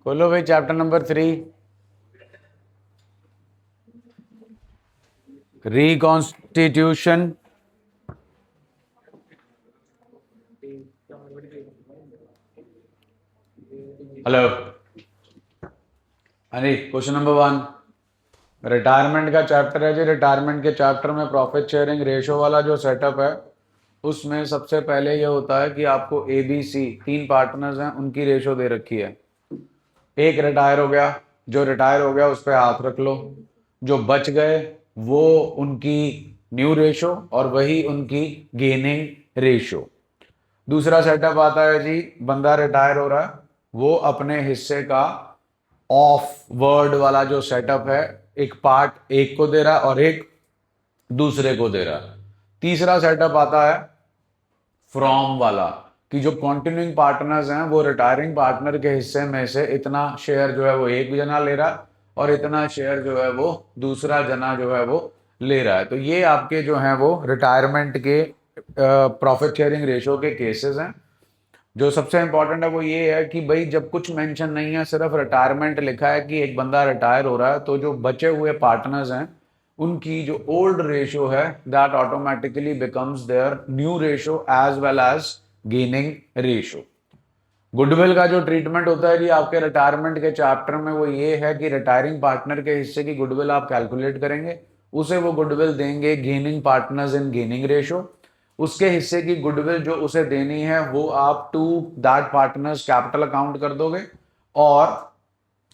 खोलो भाई chapter number 3, reconstitution. Hello. अरे क्वेश्चन नंबर 1, रिटायरमेंट का चैप्टर है जी। रिटायरमेंट के चैप्टर में प्रॉफिट शेयरिंग रेशो वाला जो सेटअप है उसमें सबसे पहले ये होता है कि आपको ए बी सी 3 पार्टनर्स हैं, उनकी रेशो दे रखी है। एक रिटायर हो गया, जो रिटायर हो गया उस पर हाथ रख लो। जो बच गए वो उनकी न्यू रेशो और वही उनकी गेनिंग रेशो। दूसरा सेटअप आता है जी, बंदा रिटायर हो रहा है, वो अपने हिस्से का ऑफ वर्ड वाला जो सेटअप है, एक पार्ट एक को दे रहा है और एक दूसरे को दे रहा है। तीसरा सेटअप आता है फ्रॉम वाला, कि जो कॉन्टिन्यूइंग पार्टनर्स हैं वो रिटायरिंग पार्टनर के हिस्से में से इतना शेयर जो है वो एक भी जना ले रहा है और इतना शेयर जो है वो दूसरा जना जो है वो ले रहा है। तो ये आपके जो हैं वो रिटायरमेंट के प्रॉफिट शेयरिंग रेशो के केसेस हैं। जो सबसे इंपॉर्टेंट है वो ये है कि भाई जब कुछ मेंशन नहीं है, सिर्फ रिटायरमेंट लिखा है कि एक बंदा रिटायर हो रहा है, तो जो बचे हुए पार्टनर्स हैं उनकी जो ओल्ड रेशियो है that automatically becomes their new ratio as well as gaining ratio. Goodwill का जो ट्रीटमेंट होता है जी आपके रिटायरमेंट के चैप्टर में वो ये है कि रिटायरिंग पार्टनर के हिस्से की गुडविल आप कैलकुलेट करेंगे, उसे वो गुडविल देंगे gaining partners in gaining ratio. उसके हिस्से की गुडविल जो उसे देनी है वो आप to that partners capital account कर दोगे और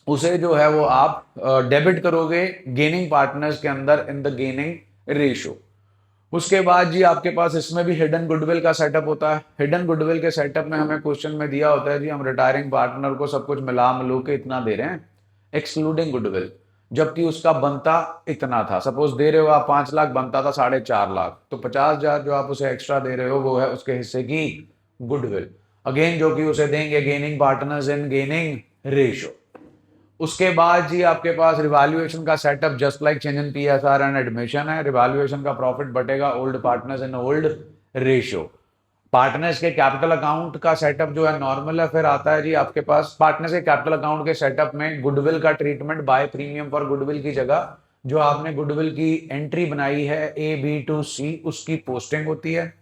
उसे जो है वो आप डेबिट करोगे गेनिंग पार्टनर्स के अंदर इन द गेनिंग रेशियो। उसके बाद जी आपके पास इसमें भी हिडन गुडविल का सेटअप होता है। हिडन गुडविल के सेटअप में हमें क्वेश्चन में दिया होता है जी हम रिटायरिंग पार्टनर को सब कुछ मिला मिलू के इतना दे रहे हैं एक्सक्लूडिंग गुडविल, जबकि उसका बनता इतना था। सपोज दे रहे हो आप 5 लाख, बनता था 4.5 लाख, तो 50,000 जो आप उसे एक्स्ट्रा दे रहे हो वो है उसके हिस्से की गुडविल, अगेन जो कि उसे देंगे gaining partners in gaining ratio. उसके बाद जी आपके पास रिवैल्यूएशन का setup just like change in PSR and admission है। रिवैल्यूएशन का प्रॉफिट बटेगा old partners in old ratio. Partners के कैपिटल अकाउंट का सेटअप जो है नॉर्मल है। फिर आता है जी आपके पास पार्टनर्स के कैपिटल अकाउंट के सेटअप में गुडविल का treatment by premium for goodwill की जगह जो आपने गुडविल की एंट्री बनाई है ए बी टू सी उसकी पोस्टिंग होती है।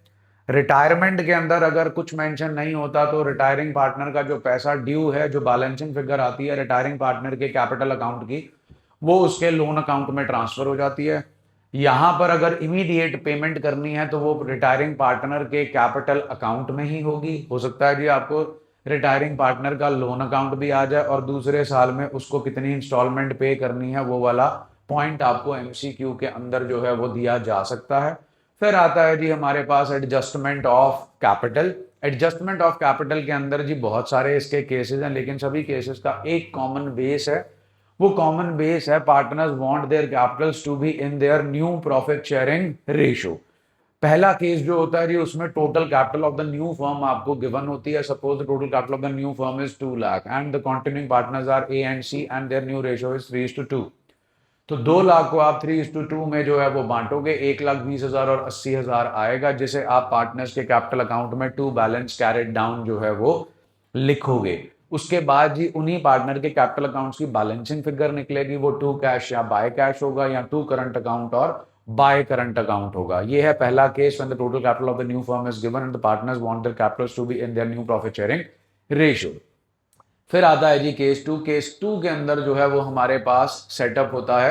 रिटायरमेंट के अंदर अगर कुछ मेंशन नहीं होता तो रिटायरिंग पार्टनर का जो पैसा ड्यू है, जो बैलेंसिंग फिगर आती है रिटायरिंग पार्टनर के कैपिटल अकाउंट की, वो उसके लोन अकाउंट में ट्रांसफर हो जाती है। यहां पर अगर इमीडिएट पेमेंट करनी है तो वो रिटायरिंग पार्टनर के कैपिटल अकाउंट में ही होगी। हो सकता है जी आपको रिटायरिंग पार्टनर का लोन अकाउंट भी आ जाए और दूसरे साल में उसको कितनी इंस्टॉलमेंट पे करनी है वो वाला पॉइंट आपको एमसीक्यू के अंदर जो है वो दिया जा सकता है। फिर आता है जी हमारे पास adjustment of capital. Adjustment of capital के अंदर जी बहुत सारे इसके केसेस हैं, लेकिन सभी केसेस का एक कॉमन बेस है। वो कॉमन बेस है partners want their capitals to be in their new profit sharing ratio. पहला केस जो होता है जी उसमें total capital of the new firm आपको गिवन होती है। Suppose the total capital of the new firm is 2 lakh and the continuing partners are A and C and their new ratio is 3:2। तो 2 लाख को आप 3:2 में जो है वो बांटोगे, 1,20,000 और 80,000 आएगा, जिसे आप पार्टनर्स के कैपिटल अकाउंट में टू बैलेंस कैरेट डाउन जो है वो लिखोगे। उसके बाद जी उन्हीं पार्टनर के कैपिटल अकाउंट्स की बैलेंसिंग फिगर निकलेगी, वो टू कैश या बाय कैश होगा या टू करंट अकाउंट और बाय करंट अकाउंट होगा। ये है पहला case when the total capital of the new firm is given and the partners want their capitals to be in their new profit sharing ratio. फिर आता है जी case 2। Case 2 के अंदर जो है वो हमारे पास सेटअप होता है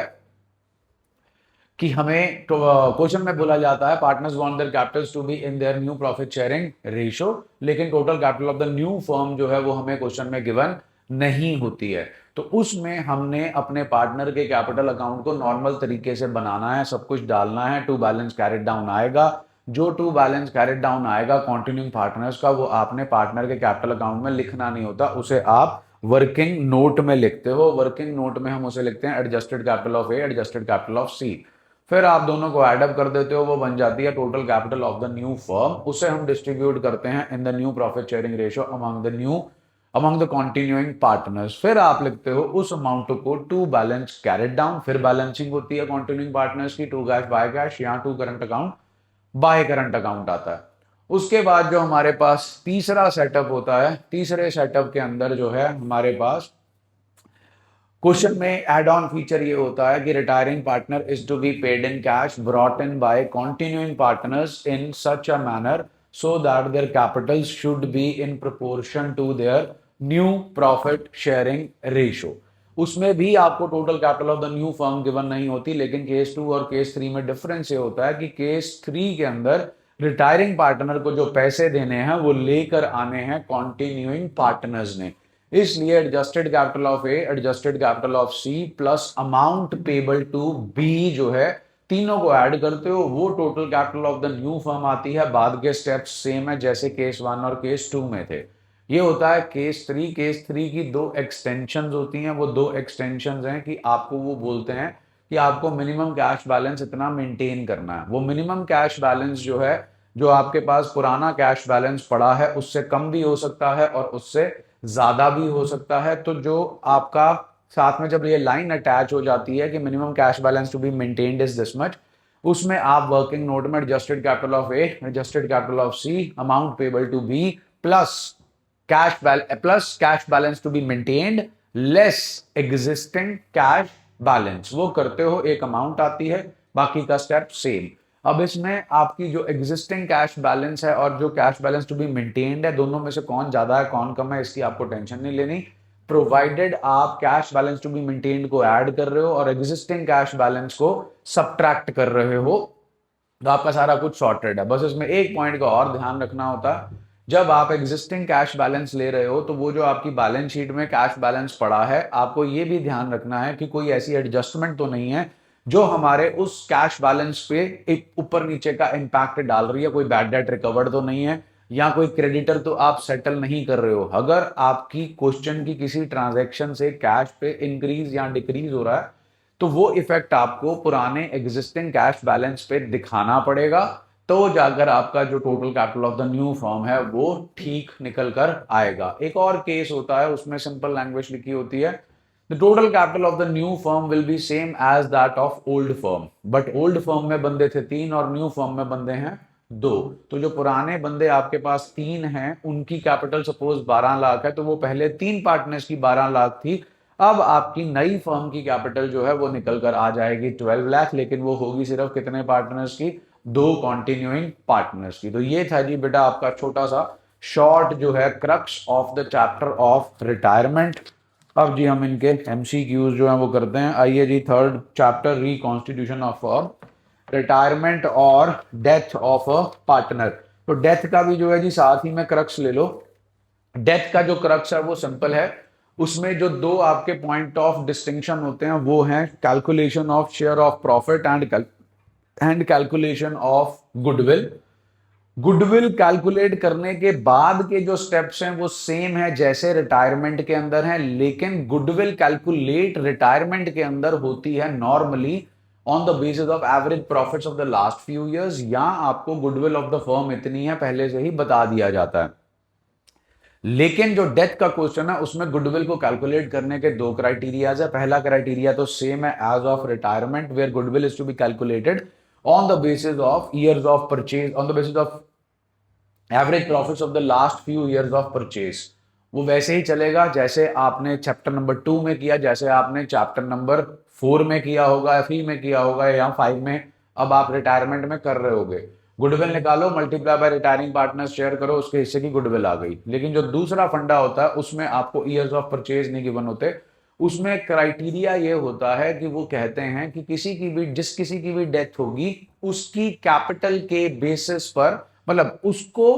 कि हमें क्वेश्चन में बोला जाता है partners want their capitals to be in their new profit sharing ratio, लेकिन total capital of the new firm जो है वो हमें क्वेश्चन में गिवन नहीं होती है। तो उसमें हमने अपने पार्टनर के कैपिटल अकाउंट को नॉर्मल तरीके से बनाना है, सब कुछ डालना है, टू बैलेंस कैरेट डाउन आएगा। जो टू बैलेंस कैरेट डाउन आएगा कॉन्टिन्यूइंग पार्टनर्स का, वो आपने पार्टनर के कैपिटल अकाउंट में लिखना नहीं होता, उसे आप वर्किंग नोट में लिखते हो। वर्किंग नोट में हम उसे लिखते हैं adjusted capital of A, adjusted capital of C. फिर आप दोनों को एडअप कर देते हो, वो बन जाती है total capital of the new firm. उसे हम डिस्ट्रीब्यूट करते हैं in the new profit sharing ratio among the continuing partners. फिर आप लिखते हो उस अमाउंट को टू बैलेंस कैरेट डाउन। फिर बैलेंसिंग होती है कंटिन्यूइंग पार्टनर्स की, टू कैश बाय कैश या to current account by current account आता है। उसके बाद जो हमारे पास तीसरा सेटअप होता है, तीसरे सेटअप के अंदर जो है हमारे पास क्वेश्चन में एड ऑन फीचर ये होता है कि retiring partner is to be paid in cash brought in by continuing partners in such a manner so that their capital should be in proportion to their new profit sharing ratio. उसमें भी आपको total capital of the new firm given नहीं होती, लेकिन case 2 और case 3 में difference ये होता है कि केस 3 के अंदर रिटायरिंग पार्टनर को जो पैसे देने हैं वो लेकर आने हैं कॉन्टिन्यूइंग पार्टनर्स ने। इसलिए adjusted capital of A, adjusted capital of C plus amount payable to B जो है, तीनों को ऐड करते हो वो total capital of the new firm आती है। बाद के स्टेप्स सेम है जैसे केस 1 और केस 2 में थे। ये होता है केस 3। केस 3 की दो एक्सटेंशंस होती हैं। वो दो एक्सटेंशंस हैं कि आपको वो बोलते हैं कि आपको मिनिमम कैश बैलेंस इतना मेंटेन करना है। वो मिनिमम कैश बैलेंस जो है, जो आपके पास पुराना कैश बैलेंस पड़ा है उससे कम भी हो सकता है और उससे ज्यादा भी हो सकता है। तो जो आपका साथ में जब ये लाइन अटैच हो जाती है कि minimum cash balance to be maintained is this much, उसमें आप वर्किंग नोट में adjusted capital of A, adjusted capital of C, amount payable to B plus cash balance to be maintained less existing cash balance वो करते हो, एक amount आती है, बाकी का स्टेप सेम। अब इसमें आपकी जो एग्जिस्टिंग कैश बैलेंस है और जो cash balance to be maintained है, दोनों में से कौन ज्यादा है कौन कम है इसकी आपको टेंशन नहीं लेनी, प्रोवाइडेड आप cash balance to be maintained को ऐड कर रहे हो और एग्जिस्टिंग कैश बैलेंस को सब्ट्रैक्ट कर रहे हो, तो आपका सारा कुछ सॉर्टेड है। बस इसमें एक पॉइंट का और ध्यान रखना होता है, जब आप एग्जिस्टिंग कैश बैलेंस ले रहे हो तो वो जो आपकी बैलेंस शीट में कैश बैलेंस पड़ा है, आपको ये भी ध्यान रखना है कि कोई ऐसी एडजस्टमेंट तो नहीं है जो हमारे उस कैश बैलेंस पे एक ऊपर नीचे का इंपैक्ट डाल रही है। कोई बैड डेट रिकवर्ड तो नहीं है या कोई क्रेडिटर तो आप सेटल नहीं कर रहे हो। अगर आपकी क्वेश्चन की किसी ट्रांजैक्शन से कैश पे इंक्रीज या डिक्रीज हो रहा है तो वो इफेक्ट आपको पुराने एग्जिस्टिंग कैश बैलेंस पे दिखाना पड़ेगा, तो जाकर आपका जो total capital of the new firm है वो ठीक निकल कर आएगा। एक और केस होता है, उसमें सिंपल लैंग्वेज लिखी होती है, the total capital of the new firm will be same as that of old firm, but old firm में बंदे थे 3 और न्यू फर्म में बंदे हैं 2। तो जो पुराने बंदे आपके पास 3 हैं उनकी कैपिटल सपोज 12 लाख है, तो वो पहले 3 पार्टनर्स की 12 लाख थी। अब आपकी नई फर्म की कैपिटल जो है वो निकल कर आ जाएगी 12 लाख, लेकिन वो होगी सिर्फ कितने पार्टनर्स की, 2 कॉन्टिन्यूइंग पार्टनर्स की। तो ये था जी बेटा आपका छोटा सा शॉर्ट जो है crux of the chapter of retirement. अब जी हम इनके एमसीक्यूज जो है वो करते हैं। आइए जी, third chapter reconstitution of firm, retirement और डेथ ऑफ अ पार्टनर। तो डेथ का भी जो है जी साथ ही में क्रक्स ले लो। डेथ का जो क्रक्स है वो सिंपल है, उसमें जो दो आपके पॉइंट ऑफ डिस्टिंक्शन होते हैं वो हैं calculation of share of profit and calculation of goodwill. Goodwill calculate करने के बाद के जो स्टेप्स हैं वो सेम है जैसे रिटायरमेंट के अंदर है, लेकिन गुडविल कैलकुलेट रिटायरमेंट के अंदर होती है normally on the basis of average profits of the last few years, या आपको गुडविल ऑफ द फर्म इतनी है पहले से ही बता दिया जाता है। लेकिन जो डेथ का क्वेश्चन है उसमें गुडविल को कैलकुलेट करने के दो क्राइटेरियाज है। पहला क्राइटेरिया तो सेम है as of retirement, where goodwill is to be calculated on the basis of years of purchase, on the basis of average profits of the last few years of purchase. वो वैसे ही चलेगा जैसे आपने chapter number 2 में किया, जैसे आपने chapter number 4 में किया होगा या 3 में किया होगा या 5 में अब आप रिटायरमेंट में कर रहे होगे। गुडविल निकालो, multiply by retiring partners, share करो, उसके हिस्से की गुडविल आ गई। लेकिन जो दूसरा फंडा होता है उसमें आपको ईयर्स ऑफ परचेज नहीं गिवन होते। उसमें क्राइटेरिया ये होता है कि वो कहते हैं कि किसी की भी डेथ होगी उसकी कैपिटल के बेसिस पर, मतलब उसको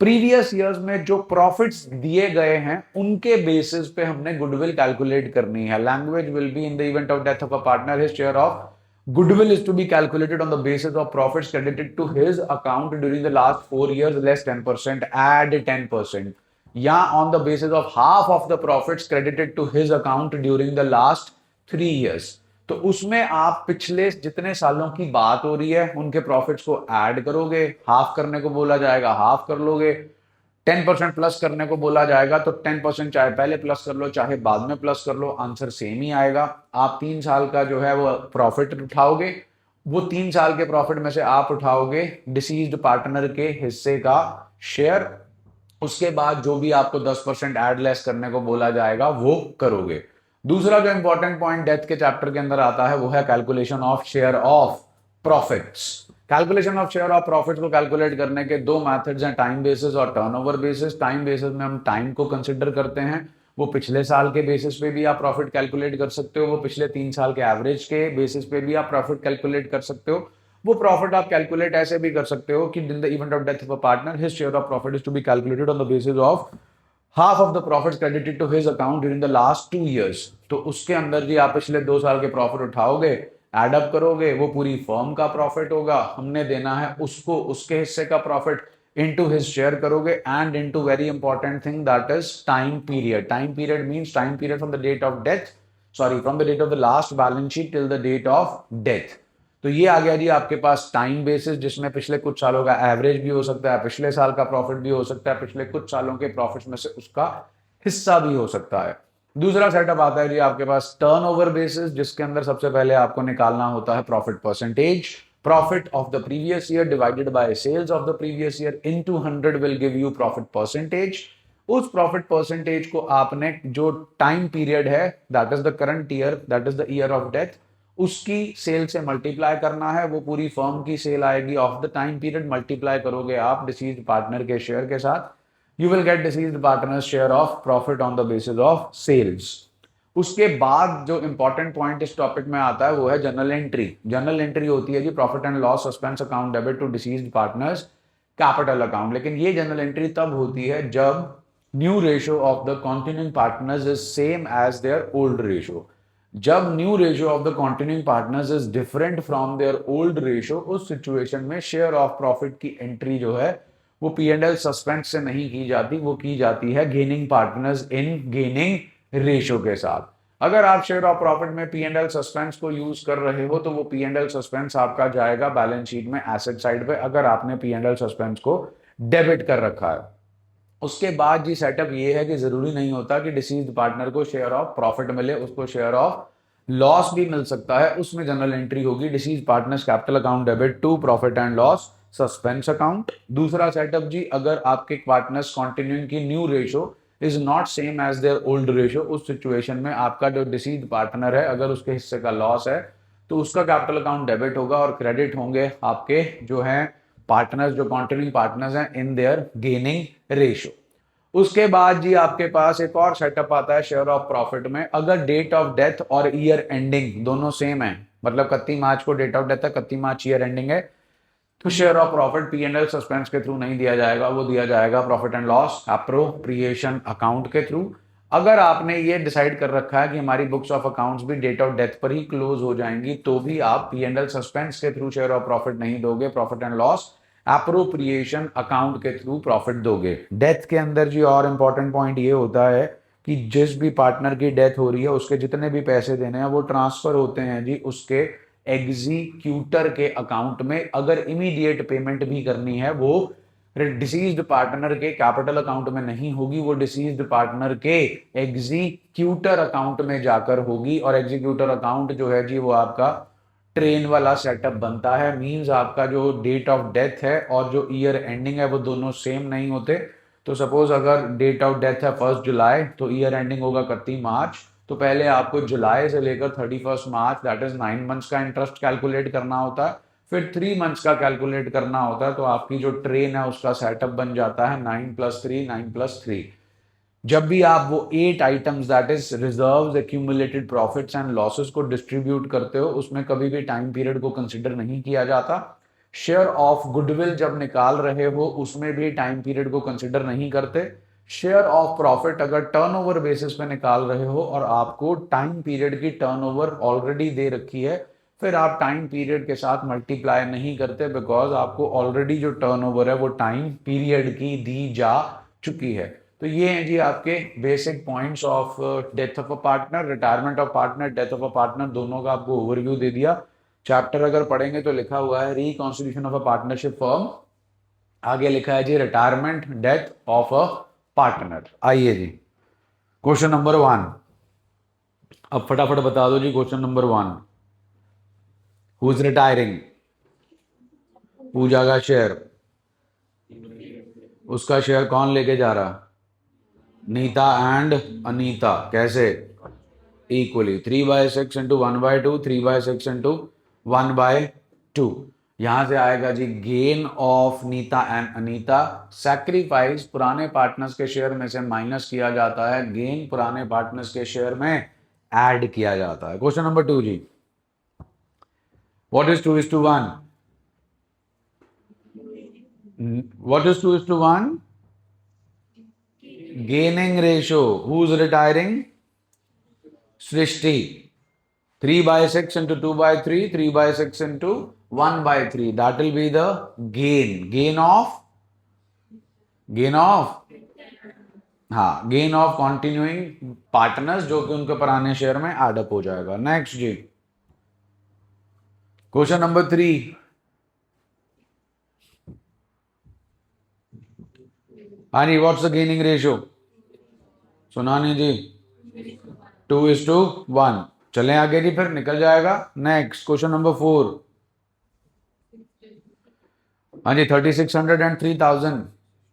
प्रीवियस ईयर्स में जो प्रॉफिट्स दिए गए हैं उनके बेसिस पे हमने गुडविल कैलकुलेट करनी है। Language will be in the event of death of a partner his share of goodwill is to be calculated on the basis of profits credited to his account during the last 4 years less 10%, add 10%, या on the basis of half of the profits credited to his account during the last 3 years। तो उसमें आप पिछले जितने सालों की बात हो रही है उनके प्रॉफिट्स को ऐड करोगे, हाफ करने को बोला जाएगा हाफ कर लोगे, 10% प्लस करने को बोला जाएगा तो 10% चाहे पहले प्लस कर लो चाहे बाद में प्लस कर लो, आंसर सेम ही आएगा। आप 3 साल का जो है वो प्रॉफिट उठाओगे, वो 3 साल के प्रॉफिट में से आप उठाओगे डिसीज्ड पार्टनर के हिस्से का शेयर, उसके बाद जो भी आपको 10% एड लेस करने को बोला जाएगा वो करोगे। दूसरा जो इंपॉर्टेंट पॉइंट डेथ के चैप्टर के अंदर आता है वो है calculation of share of profits. Calculation of share of profits को कैलकुलेट करने के दो मेथड्स हैं, टाइम बेसिस और टर्नओवर बेसिस। टाइम बेसिस में हम टाइम को कंसिडर करते हैं, वो पिछले साल के बेसिस पे भी आप प्रॉफिट कैलकुलेट कर सकते हो, वो पिछले 3 साल के एवरेज के बेसिस पे भी आप प्रॉफिट कैलकुलेट कर सकते हो। वो प्रॉफिट आप कैलकुलेट ऐसे भी कर सकते हो कि in the event of death of a partner his share of profit is to be calculated on the basis of half of the profit credited to his account during the last 2 years। तो उसके अंदर जी आप पिछले 2 साल के profit उठाओगे, add up करोगे, वो पूरी फर्म का प्रॉफिट होगा, हमने देना है उसको उसके हिस्से का प्रॉफिट, इनटू हिज शेयर करोगे, and into very important thing that is time period. Time period means time period from the date of death, sorry from the date of the last balance sheet till the date of death. तो ये आ गया जी आपके पास time basis, जिसमें पिछले कुछ सालों का एवरेज भी हो सकता है, पिछले साल का प्रॉफिट भी हो सकता है, पिछले कुछ सालों के प्रॉफिट में से उसका हिस्सा भी हो सकता है। दूसरा सेटअप आता है जी आपके पास टर्नओवर बेसिस, जिसके अंदर सबसे पहले आपको निकालना होता है profit percentage. Profit of the previous year divided by sales of the previous year into 100 will give you profit percentage. उस प्रॉफिट परसेंटेज को आपने जो टाइम पीरियड है that is the current year, that is the year of death, उसकी sale से multiply करना है। वो पूरी फर्म की सेल आएगी of the time period, multiply करोगे आप डिसीज्ड पार्टनर के शेयर के साथ, you will get deceased partner's share of profit on the basis of sales. उसके बाद जो इंपॉर्टेंट पॉइंट इस टॉपिक में आता है वो है जनरल एंट्री। जनरल एंट्री होती है जी profit and loss suspense account debit to deceased partners capital account. लेकिन ये जनरल एंट्री तब होती है जब new ratio of the continuing partners is same as their old ratio. जब new ratio of the continuing partners is different from their old ratio, उस situation में share of profit की एंट्री जो है वो पी एंड एल सस्पेंस से नहीं की जाती, वो की जाती है gaining partners in gaining ratio के साथ। अगर आप शेयर ऑफ प्रॉफिट में पी एंड एल सस्पेंस को यूज कर रहे हो तो वो पी एंड एल सस्पेंस आपका जाएगा बैलेंस शीट में एसेट साइड पे, अगर आपने पी एंड एल सस्पेंस को डेबिट कर रखा है। उसके बाद जी सेटअप ये है कि जरूरी नहीं होता कि डिसीज्ड पार्टनर को शेयर ऑफ प्रॉफिट मिले, उसको शेयर ऑफ लॉस भी मिल सकता है। उसमें जनरल एंट्री होगी deceased partners capital account debit to profit and loss suspense account. दूसरा सेटअप जी अगर आपके पार्टनर्स कॉन्टिन्यूइंग की new ratio is not same as their old ratio, उस सिचुएशन में आपका जो डिसीज पार्टनर है अगर उसके हिस्से का लॉस है तो उसका कैपिटल अकाउंट डेबिट होगा और क्रेडिट होंगे आपके जो है पार्टनर्स, जो कॉन्टिन्यूइंग पार्टनर्स हैं इन देयर गेनिंग रेशियो। उसके बाद जी आपके पास एक और सेटअप आता है शेयर ऑफ प्रॉफिट में। अगर डेट ऑफ डेथ और ईयर एंडिंग दोनों सेम है, मतलब 31 मार्च को डेट ऑफ डेथ है, 31 मार्च ईयर एंडिंग है, तो share of profit P and L suspense के थ्रू नहीं दिया जाएगा, वो दिया जाएगा profit and loss appropriation account के थ्रू। अगर आपने ये डिसाइड कर रखा है कि हमारी बुक्स ऑफ अकाउंट्स भी डेट ऑफ डेथ पर ही क्लोज हो जाएंगी, तो भी आप पी एंड एल सस्पेंस के थ्रू शेयर ऑफ प्रॉफिट नहीं दोगे, profit and loss appropriation account के थ्रू प्रॉफिट दोगे। डेथ के अंदर जी और इंपॉर्टेंट पॉइंट ये होता है कि जिस भी पार्टनर की डेथ हो रही है उसके जितने भी पैसे देने हैं वो ट्रांसफर होते हैं जी उसके एग्जीक्यूटर के अकाउंट में। अगर इमीडिएट पेमेंट भी करनी है वो डिसीज्ड पार्टनर के कैपिटल अकाउंट में नहीं होगी, वो डिसीज्ड पार्टनर के एग्जीक्यूटर अकाउंट में जाकर होगी। और एग्जीक्यूटर अकाउंट जो है जी वो आपका ट्रेन वाला सेटअप बनता है, मींस आपका जो डेट ऑफ डेथ है और जो ईयर एंडिंग है वो दोनों सेम नहीं होते। तो सपोज अगर डेट ऑफ डेथ है 1 जुलाई तो ईयर एंडिंग होगा 31 मार्च, तो पहले आपको जुलाई से लेकर 31 मार्च दैट इज 9 मंथ्स का इंटरेस्ट कैलकुलेट करना होता है, फिर 3 मंथ्स का कैलकुलेट करना होता है। तो आपकी जो ट्रेन है उसका सेटअप बन जाता है 9+3 9+3। जब भी आप वो 8 items that is reserves, accumulated profits and losses को डिस्ट्रीब्यूट करते हो उसमें कभी भी टाइम पीरियड को कंसिडर नहीं किया जाता। शेयर ऑफ गुडविल जब निकाल रहे हो उसमें भी टाइम पीरियड को कंसिडर नहीं करते। शेयर ऑफ प्रॉफिट अगर टर्नओवर बेसिस पे निकाल रहे हो और आपको टाइम पीरियड की टर्नओवर ऑलरेडी दे रखी है, फिर आप टाइम पीरियड के साथ मल्टीप्लाई नहीं करते, बिकॉज आपको ऑलरेडी जो टर्नओवर है वो टाइम पीरियड की दी जा चुकी है। तो ये हैं जी आपके basic points of death of a partner, retirement of partner, death of a partner, दोनों का आपको ओवरव्यू दे दिया। चैप्टर अगर पढ़ेंगे तो लिखा हुआ है reconstitution of a partnership firm, आगे लिखा है जी retirement death of a partner. आइए जी क्वेश्चन नंबर 1, अब फटाफट बता दो जी question number 1, who is retiring? Pooja का शेयर, उसका शेयर कौन लेके जा रहा? नीता एंड अनीता। कैसे? Equally 3/6 into 1/2, 3/6 into 1/2। यहां से आएगा जी gain of Nita and Anita. Sacrifice पुराने पार्टनर्स के शेयर में से माइनस किया जाता है, गेन पुराने पार्टनर्स के शेयर में ऐड किया जाता है। क्वेश्चन नंबर 2 जी, what is 2:1? What is 2:1? Gaining ratio. Who is retiring? Srishti. 3/6 into 2/3, 3/6 into 1/3. That will be the gain. Gain of हाँ, गेन ऑफ कॉन्टिन्यूइंग पार्टनर्स जो कि उनके पुराने शेयर में एडअप हो जाएगा। नेक्स्ट जी, क्वेश्चन नंबर 3। हाँ जी, व्हाट्स द गेनिंग रेशियो? सुना नहीं जी? 2:1। चलें आगे जी, फिर निकल जाएगा। Next question number 4। हाँ जी, 3600 एंड 3000।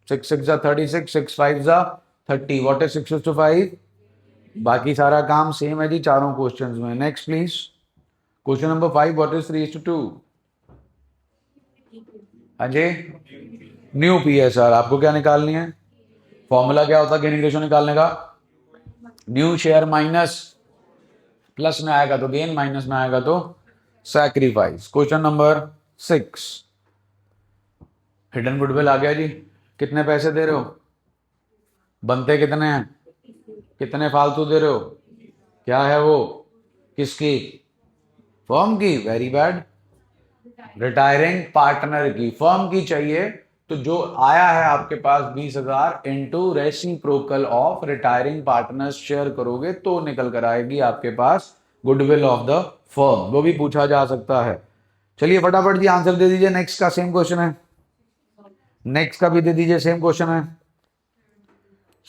6 6 36, 6 5 30। What is 6:5? बाकी सारा काम सेम है जी चारों क्वेश्चंस में। Next please, question number 5। What is 3:2? हाँ जी, न्यू पीएसआर। आपको क्या निकालनी है? फॉर्मूला क्या होता है गेनिंग रेशियो निकालने का? न्यू शेयर माइनस, प्लस में आएगा तो गेन, माइनस में आएगा तो sacrifice. Question number 6। Hidden goodwill आ गया जी। कितने पैसे दे रहे हो? बनते कितने हैं? कितने फालतू दे रहे हो? क्या है वो? किसकी? फर्म की। Very bad. रिटायरिंग पार्टनर की। फर्म की चाहिए तो जो आया है आपके पास 20,000 into reciprocal of retiring partners share करोगे तो निकल कर आएगी आपके पास गुडविल ऑफ द फर्म। वो भी पूछा जा सकता है। चलिए फटाफट जी आंसर दे दीजिए। नेक्स्ट का सेम क्वेश्चन है, नेक्स्ट का भी दे दीजिए, सेम क्वेश्चन है।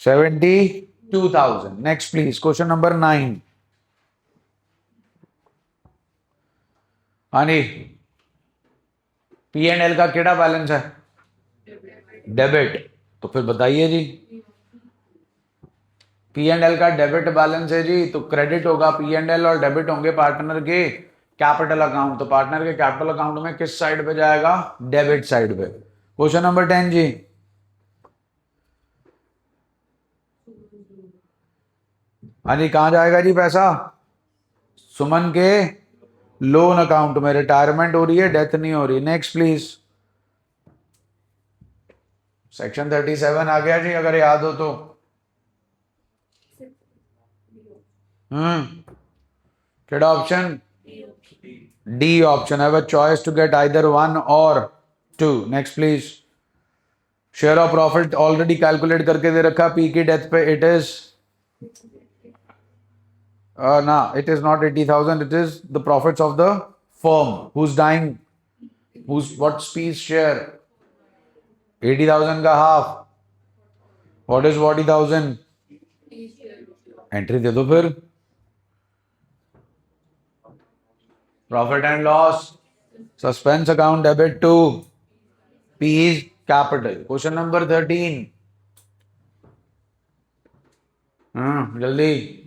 72,000। Next please, question number 9। हाँ जी, P&L का केड़ा बैलेंस है? डेबिट। तो फिर बताइए जी, P&L का डेबिट बैलेंस है जी, तो क्रेडिट होगा P&L और डेबिट होंगे पार्टनर के कैपिटल अकाउंट। तो पार्टनर के कैपिटल अकाउंट में किस साइड पे जाएगा? डेबिट साइड पे। क्वेश्चन नंबर 10 जी, हाँ जी, कहां जाएगा जी पैसा? सुमन के लोन अकाउंट में। रिटायरमेंट हो रही है, डेथ नहीं हो रही। नेक्स्ट प्लीज, सेक्शन 37 आ गया जी, अगर याद हो तो। केड़ा option? D option. Have a choice to get either one or two. Next please, share of profit already calculate करके दे रखा पी की डेथ पे। इट इज ना, it is not 80,000, it is the profits of the firm who's dying, who's what's piece share. 80,000 का half, what is 40,000? Entry दे दो फिर। Profit and loss, suspense account, debit to P is capital. Question number 13। जल्दी।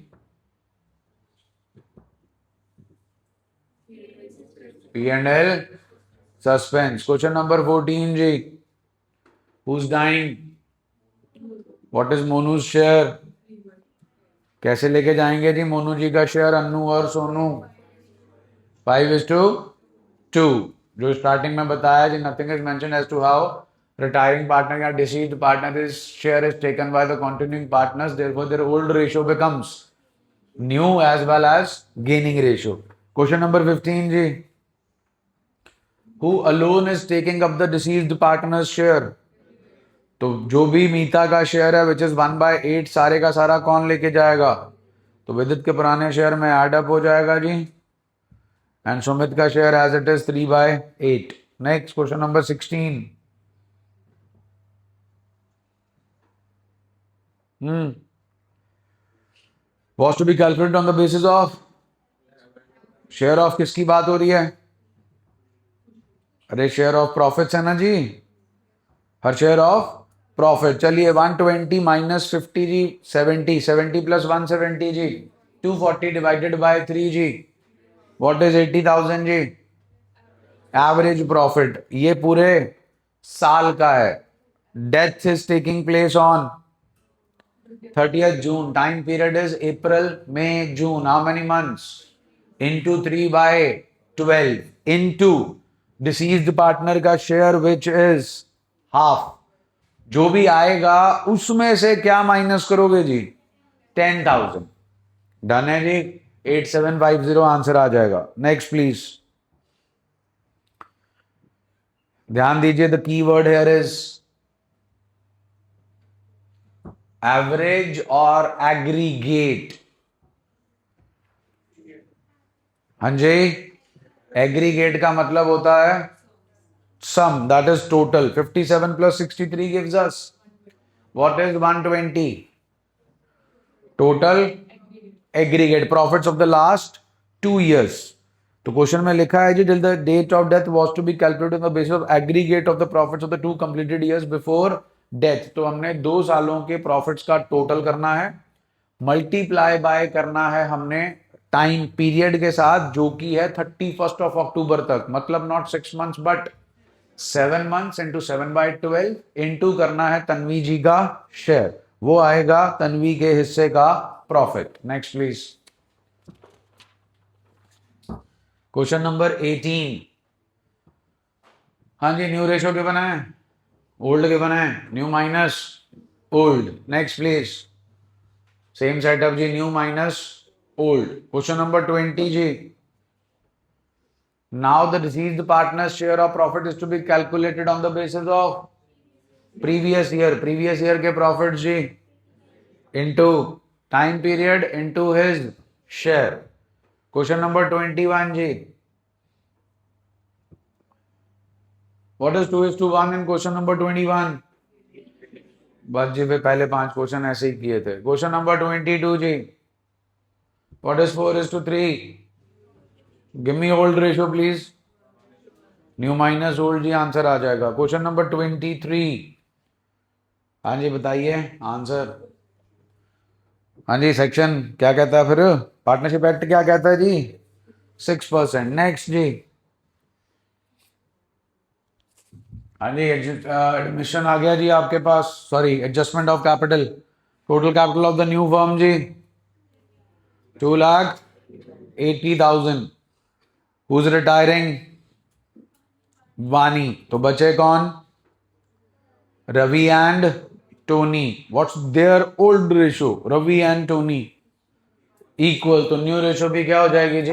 P&L suspense. Question number 14 जी, who's dying? What is Monu's share? कैसे लेके जाएंगे जी मोनू जी का शेयर? अन्नू और सोनू। 5:2। जो स्टार्टिंग में बताया जी, nothing is mention as to how retiring partner या deceased partner is share is taken by the continuing partners, therefore their old ratio becomes new as well as gaining ratio. Question number 15 जी, who alone is taking up the deceased partner's share? तो जो भी मीता का share है which is 1/8, सारे का सारा कौन लेके जाएगा? तो विदित के पुराने शेयर में एड अप हो जाएगा जी, एंड सुमित का share as it is 3/8। Next question number 16। Was to be calculated on the basis of share of, किसकी बात हो रही है? अरे शेयर ऑफ प्रॉफिट्स है ना जी, हर शेयर ऑफ प्रॉफिट। चलिए 120 - 50 जी 70, 70 + 170 जी 240 डिवाइडेड बाय 3 जी, व्हाट इज 80,000 जी एवरेज प्रॉफिट। ये पूरे साल का है। Death is taking place on 30th June. Time period is April, May, June. How many months? Into 3 by 12 into deceased partner का शेयर which is half. जो भी आएगा उसमें से क्या माइनस करोगे जी? 10,000. डन है जी। 8750 आंसर आ जाएगा। Next please. ध्यान दीजिए, the key word here is average और एग्रीगेट। हाँ जी, एग्रीगेट का मतलब होता है sum, that is total. 57 plus 63 gives us what is 120? Total aggregate profits of the last 2 years। तो क्वेश्चन में लिखा है जी, till the date of death was to be calculated on the basis of aggregate of the profits of the 2 completed years before death. तो हमने 2 सालों के प्रॉफिट्स का टोटल करना है, मल्टीप्लाई बाय करना है हमने टाइम पीरियड के साथ, जो कि है 31 अक्टूबर तक। मतलब not 6 months but 7 months into 7/12 into करना है तन्वी जी का शेयर, वो आएगा तन्वी के हिस्से का profit. Next please. Question number 18। हाँ जी, न्यू रेशो के बनाए, ओल्ड के बनाए, new minus old. Next please. Same setup जी, new minus old. Question number 20 जी। Now the deceased partner's share of profit is to be calculated on the basis of previous year। previous year के profits जी into time period into his share। Question number 21 जी। What is 2:1 in question number 21? बस जी, पहले 5 question ऐसे ही किए थे। Question number 22 जी। What is 4:3? Give me old ratio please। New minus old जी, आंसर आ जाएगा। Question number 23। हाँ जी बताइए आंसर। हाँ जी, सेक्शन क्या कहता है फिर? पार्टनरशिप एक्ट क्या कहता है जी? 6%। नेक्स्ट जी। हाँ जी, एडमिशन आ गया जी आपके पास, sorry adjustment of capital. Total capital of the new firm जी 2,80,000। Who's retiring? वानी। तो बचे कौन? Ravi and Tony. What's their old ratio? Ravi and Tony equal. तो न्यू रेशो भी क्या हो जाएगी जी?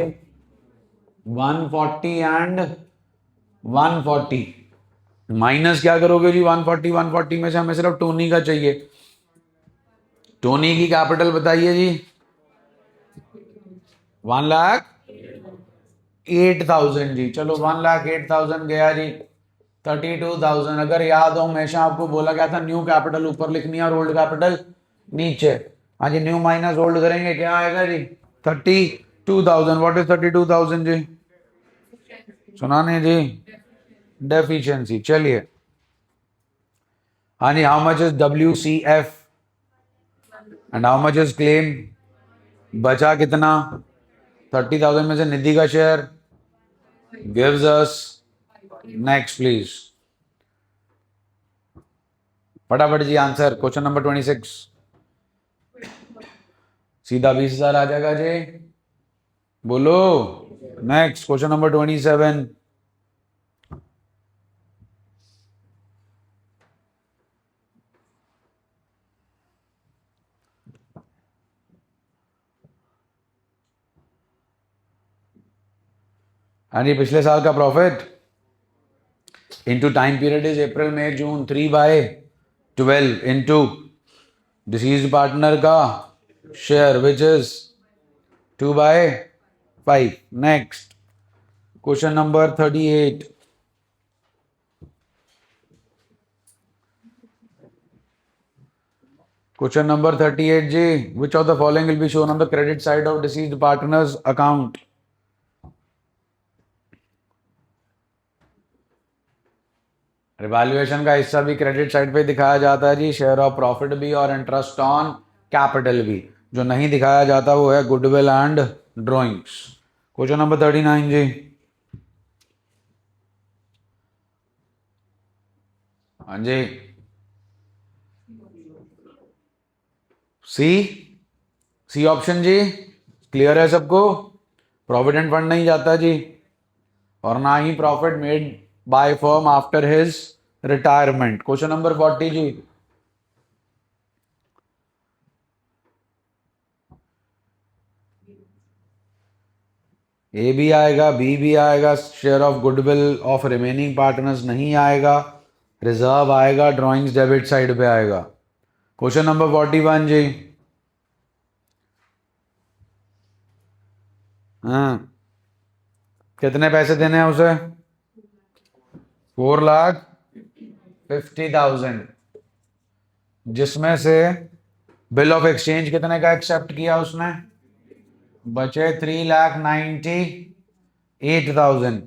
140 एंड 140। माइनस क्या करोगे जी? 140 140 में से हमें सिर्फ टोनी का चाहिए। टोनी की कैपिटल बताइए जी। 1,08,000 जी। चलो 1,08,000 गया जी। 32,000। अगर याद हो, हमेशा आपको बोला गया था न्यू कैपिटल ऊपर लिखनी है और ओल्ड कैपिटल नीचे। हाँ जी, न्यू माइनस ओल्ड करेंगे, क्या आएगा जी? 32,000। व्हाट इज 32,000 जी? सुना नहीं जी? डेफिशिएंसी। चलिए, हाँ जी, how much is WCF and how much is claim? बचा कितना? 30,000 में से निधि का share gives us. Next please, फटाफट जी आंसर। Question number 26। सीधा 20,000 आ जाएगा जी, बोलो। Next question number 27। हाँ जी, पिछले साल का profit into time period is April May June 3/12 into deceased partner का share which is 2/5। Next question number 38। Question number 38 जी। Which of the following will be shown on the credit side of deceased partners account? Revaluation का हिस्सा भी credit side पे दिखाया जाता है जी, share of profit भी और इंटरेस्ट ऑन कैपिटल भी। जो नहीं दिखाया जाता वो है goodwill and drawings. Question number 39 जी। हाँ जी, सी, सी ऑप्शन जी। क्लियर है सबको? प्रोविडेंट फंड नहीं जाता जी, और ना ही profit made by firm after his retirement. Question number 40 जी। ए भी आएगा, बी भी आएगा, share of goodwill of remaining partners नहीं आएगा, रिजर्व आएगा, ड्राइंग्स डेबिट साइड पे आएगा। क्वेश्चन नंबर 41 जी। हाँ, कितने पैसे देने हैं उसे? 4,50,000, जिसमें से बिल ऑफ एक्सचेंज कितने का एक्सेप्ट किया उसने? बचे 3,98,000।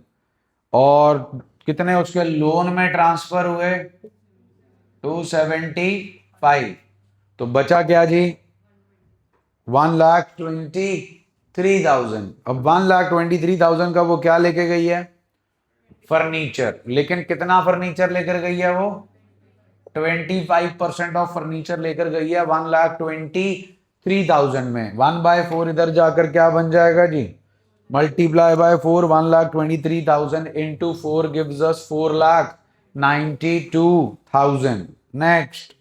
और कितने उसके लोन में ट्रांसफर हुए? 275। तो बचा क्या जी? 1,23,000। अब 1,23,000 का वो क्या लेके गई है? फर्नीचर। लेकिन कितना फर्नीचर लेकर गई है वो? 25% ऑफ फर्नीचर लेकर गई है 1,23,000 में। 1/4 इधर जाकर क्या बन जाएगा जी? Multiply by 4, 1,23,000 into 4 gives us 4,92,000। Next.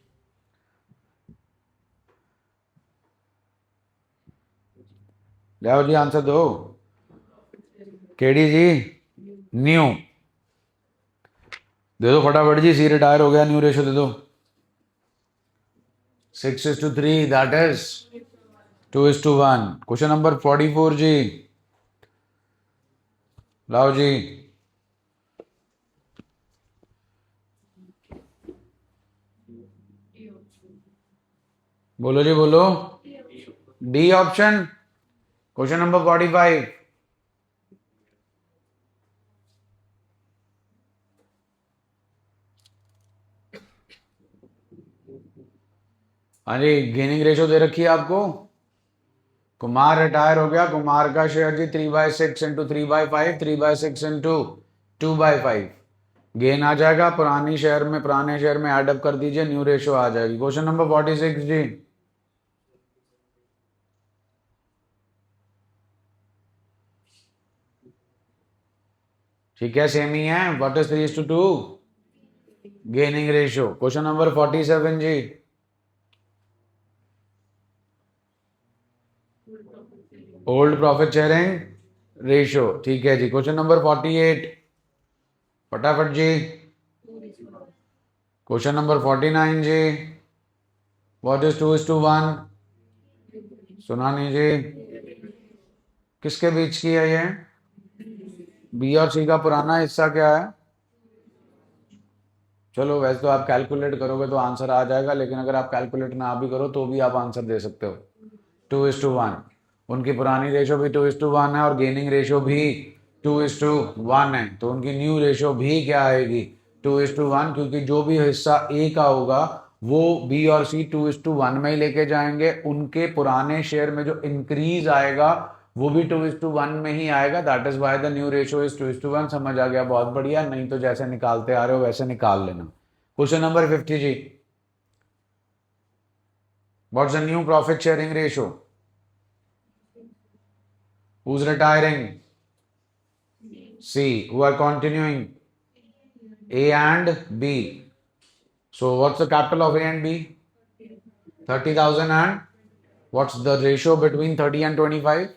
जाओ जी, आंसर दो। केडी जी? न्यू। दे दो फटाफट जी, सी रिटायर हो गया, न्यू रेशो दे दो। 6:3, दैट इज 2:1। क्वेश्चन नंबर 44 जी। लाओ जी। बोलो जी बोलो। D option. Question number 45। हाँ जी, गेनिंग रेशो दे रखी है आपको। कुमार रिटायर हो गया, कुमार का शेयर जी 3/6 इंटू 3/5, 3/6 इंटू 2/5। गेन आ जाएगा, पुराने शेयर में एडअप कर दीजिए, न्यू रेशो आ जाएगी। क्वेश्चन नंबर 46 जी। ठीक है, सेम ही है। What is 3:2? Gaining ratio. Question number 47 जी। Old profit sharing ratio. ठीक है जी। क्वेश्चन नंबर 48, फटाफट जी। क्वेश्चन नंबर 49 जी। What is 2:1? सुना नहीं जी। किसके बीच की है ये? बी और सी का पुराना हिस्सा क्या है? चलो, वैसे तो आप कैलकुलेट करोगे तो आंसर आ जाएगा, लेकिन अगर आप कैलकुलेट ना भी करो तो भी आप आंसर दे सकते हो। 2:1। उनकी पुरानी रेशो भी 2:1 है, और गेनिंग रेशो भी 2:1 है। तो उनकी न्यू रेशो भी क्या आएगी? 2:1, क्योंकि जो भी हिस्सा ए का होगा वो बी और सी 2:1 में ही लेके जाएंगे। उनके पुराने शेयर में जो इंक्रीज आएगा वो भी 2:1 में ही आएगा। That is why the new ratio is 2:1। समझ आ गया? बहुत बढ़िया। नहीं तो जैसे निकालते आ रहे हो वैसे निकाल लेना। क्वेश्चन नंबर 50 जी। What's the new profit sharing ratio? Who's retiring? C. Who are continuing? A and B. So what's the capital of A and B? 30,000. And what's the ratio between 30 and 25?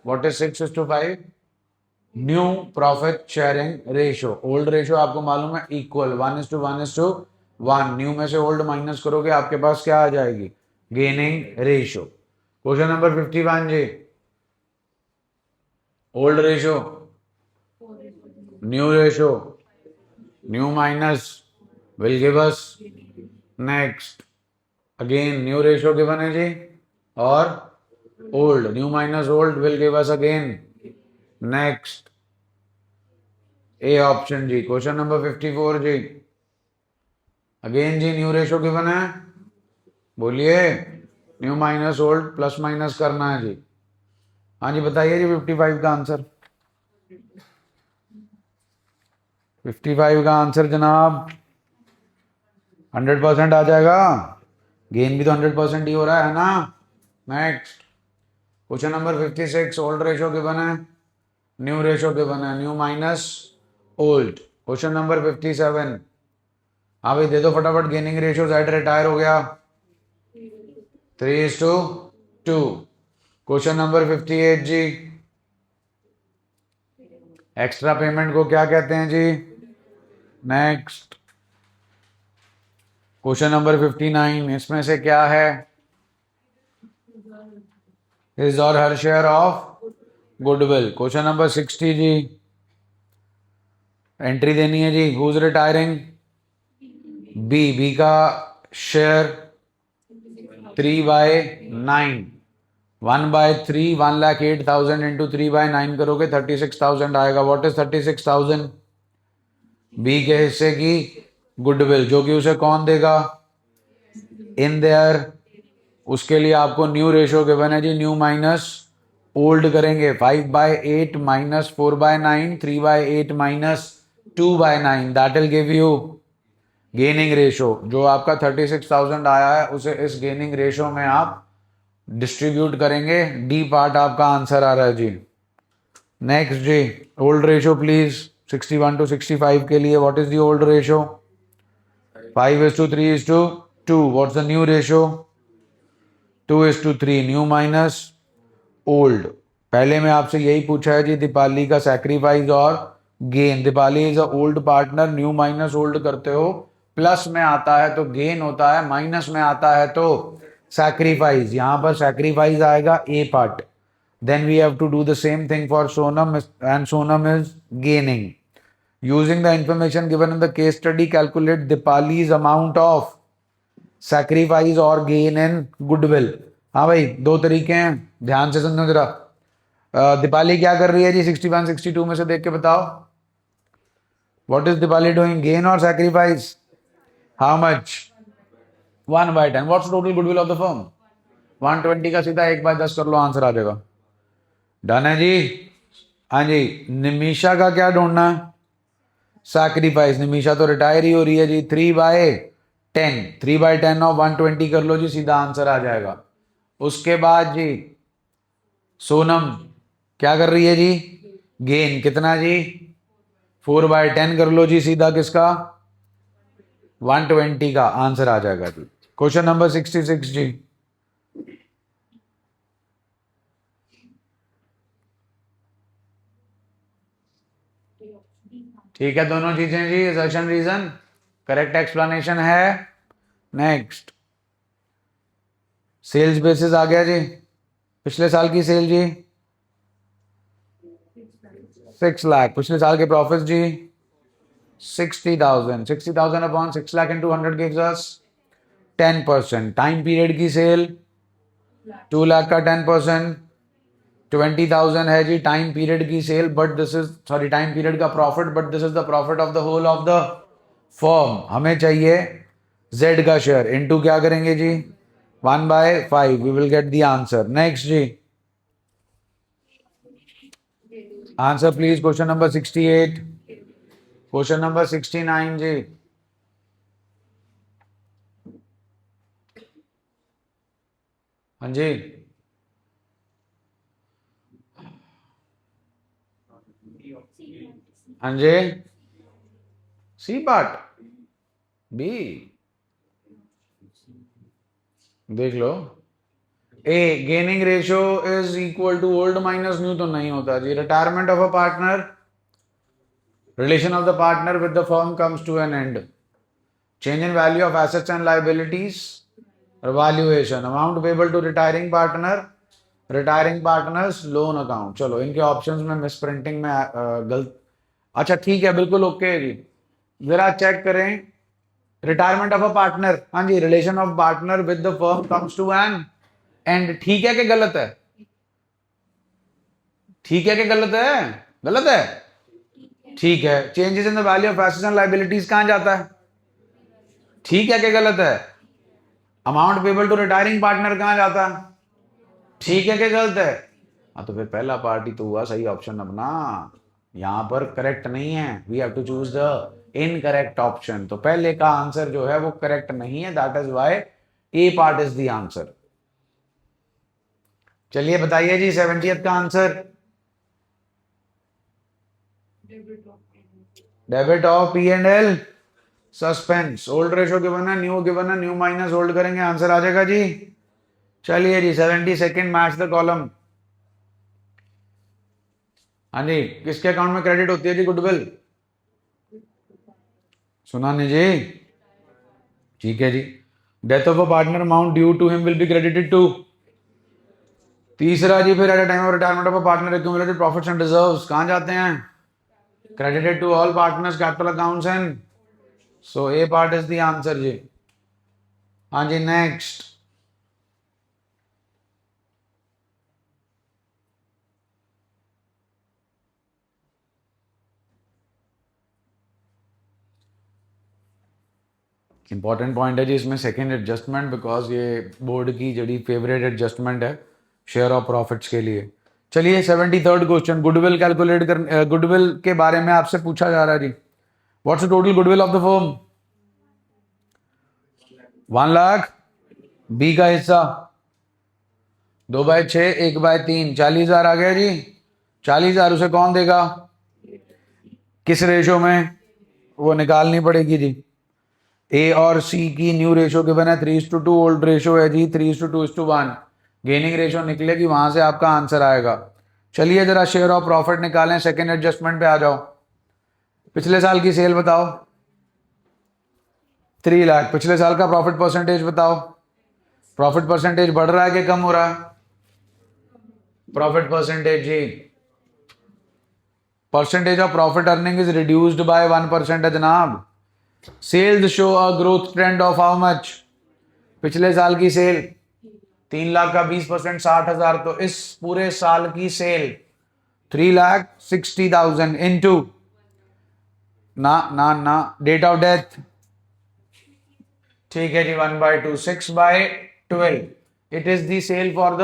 What is 6:5? New profit sharing ratio. Old ratio आपको मालूम है, equal 1:1:1। New में से old minus करोगे आपके पास क्या आ जाएगी? Gaining ratio. क्वेश्चन नंबर 51 जी। Old ratio, new ratio, new minus will give us next। Again new ratio given है जी, और old, new minus old will give us again next. A option जी। क्वेश्चन नंबर 54 जी। Again जी new ratio given है, बोलिए। New minus old, plus minus करना है जी। हाँ जी बताइए जी 55 का आंसर। 55 का आंसर जनाब 100% आ जाएगा। गेन भी तो 100% ही हो रहा है ना। Next question number 56, old ratio given है, न्यू रेशो गिवन है, new minus old. Question number 57, हाँ भाई दे दो फटाफट। गेनिंग रेशो जेड रिटायर हो गया 3:2। क्वेश्चन नंबर 58 जी, एक्स्ट्रा पेमेंट को क्या कहते हैं जी। नेक्स्ट क्वेश्चन नंबर 59, इसमें से क्या है, हिज और her share of goodwill. Question number 60 जी, एंट्री देनी है जी, हु इज रिटायरिंग, बी का शेयर 3/9, 1/3, 1,08,000 इंटू 3/9 करोगे 36,000 आएगा। व्हाट इज 36,000, बी के हिस्से की गुडविल, जो कि उसे कौन देगा, इन देयर। उसके लिए आपको न्यू रेशो गिवन है जी, न्यू माइनस ओल्ड करेंगे। 5/8 minus 4/9, 3/8 minus 2/9, that will give you gaining ratio. जो आपका 36,000 आया है उसे इस गेनिंग रेशो में आप डिस्ट्रीब्यूट करेंगे। डी पार्ट आपका आंसर आ रहा है जी। नेक्स्ट जी, ओल्ड रेशो प्लीज 61 to 65 के लिए। What is the old ratio, 5:3:2। What's the new ratio, 2:3। New minus old. पहले में आपसे यही पूछा है जी, दीपाली का सैक्रिफाइस और gain. Deepali is a old partner, new minus old करते हो, प्लस में आता है तो गेन होता है, माइनस में आता है तो सैक्रिफाइस। यहां पर सैक्रिफाइस आएगा A part. Then we have to do the same thing for Sonam, and Sonam is gaining. Using the information given in the case study, calculate Dipali's amount of sacrifice or gain in goodwill। हाँ भाई दो तरीके हैं, ध्यान से सुनो जरा। दीपाली क्या कर रही है जी 61 62 में से, देख के बताओ। What is Deepali doing, gain और sacrifice. How much, 1/10। What's total goodwill of the firm, 120 का सीधा 1/10 कर लो, आंसर आ जाएगा। डन है जी। हाँ जी, निमिषा का क्या ढूंढना है, सैक्रिफाइस। निमिषा तो रिटायर ही हो रही है जी, 3/10, 3/10 ऑफ 120 कर लो जी, सीधा आंसर आ जाएगा। उसके बाद जी सोनम क्या कर रही है जी, गेन कितना जी, 4/10 कर लो जी, सीधा किसका, 120 का आंसर आ जाएगा जी। क्वेश्चन नंबर 66 जी, ठीक है दोनों चीजें जी, असर्शन रीजन करेक्ट एक्सप्लेनेशन है। नेक्स्ट सेल्स बेसिस आ गया जी, पिछले साल की सेल जी 6 लाख, पिछले साल के प्रॉफिट जी 60,000, 60,000 upon 6 lakh into 100 gives us 10%। Time period की सेल 2 लाख का 10% 20,000 है जी टाइम पीरियड की sale, but this is sorry time period का profit, but this is the profit of the whole of the firm. हमें चाहिए जेड का शेयर, इनटू क्या करेंगे जी 1/5, we will get the answer. Next जी, answer please question number 68। Question number 69 जी, हाँ जी हाँ जी, सी पार्ट बी देख लो। A gaining ratio is equal to old minus new तो नहीं होता जी। Retirement of a partner, relation of the partner with the firm comes to an end. Change in value of assets and liabilities, valuation, amount payable to retiring partner, retiring partners loan account। चलो इनके options में miss printing में गलत, अच्छा ठीक है बिल्कुल okay है जी। जरा चेक करें, रिटायरमेंट ऑफ अ पार्टनर, हाँ जी, relation of partner with the firm comes to an end, ठीक है कि गलत है, ठीक है कि गलत है, गलत है, ठीक है। Changes in the value of assets and liabilities कहां जाता है, ठीक है कि गलत है, amount payable to retiring partner कहाँ जाता? ठीक है कि गलत है? हाँ, तो फिर पहला पार्ट ही तो हुआ सही ऑप्शन अपना। यहां पर करेक्ट नहीं है, we have to choose the incorrect option. तो पहले का आंसर जो है वो करेक्ट नहीं है, that is why A part is the answer. चलिए बताइए जी 70th का answer. Debit of P and L suspense. Old ratio given है, न्यू माइनस ओल्ड करेंगे, आंसर आ जाएगा जी। चलिए जी 72nd मैच द कॉलम। हाँ जी, किसके अकाउंट में क्रेडिट होती है जी गुडविल? सुना नहीं जी? ठीक है जी। Death of a partner amount due to him will be credited to. तीसरा जी, फिर at time of retirement of a partner accumulated profits and reserves कहां जाते हैं? Credited to all partners capital accounts and. So A part is the answer जी। हाँ जी, next. Important point है जी इसमें सेकंड एडजस्टमेंट, बिकॉज ये बोर्ड की जड़ी फेवरेट एडजस्टमेंट है शेयर ऑफ प्रॉफिट्स के लिए। चलिए 73rd क्वेश्चन, गुडविल कैलकुलेट कर, गुडविल के बारे में आपसे पूछा जा रहा है जी। What's the total goodwill of the firm? 1 lakh. B का हिस्सा 2/6, 1/3, 40,000 आ गया जी। 40,000 उसे कौन देगा? किस रेशो में? वो निकालनी पड़ेगी जी। ए और सी की न्यू रेशो गिवन है 3:2, ओल्ड रेशो है जी 3:2:1। गेनिंग रेशो निकलेगी, वहां से आपका आंसर आएगा। चलिए जरा शेयर ऑफ प्रॉफिट निकालें, सेकेंड एडजस्टमेंट पे आ जाओ। पिछले साल की सेल बताओ। 3 लाख। पिछले साल का प्रॉफिट परसेंटेज बताओ। प्रॉफिट परसेंटेज बढ़ रहा है कि कम हो रहा है? प्रॉफिट परसेंटेज जी, percentage of profit earning is reduced by 1% है जनाब। Sales show a growth trend of how much? पिछले साल की सेल 3 लाख का 20%, 60,000, तो इस पूरे साल की सेल 3,60,000 इनटू ना डेट ऑफ डेथ। ठीक है जी, 1/2, 6/12। It is the sale for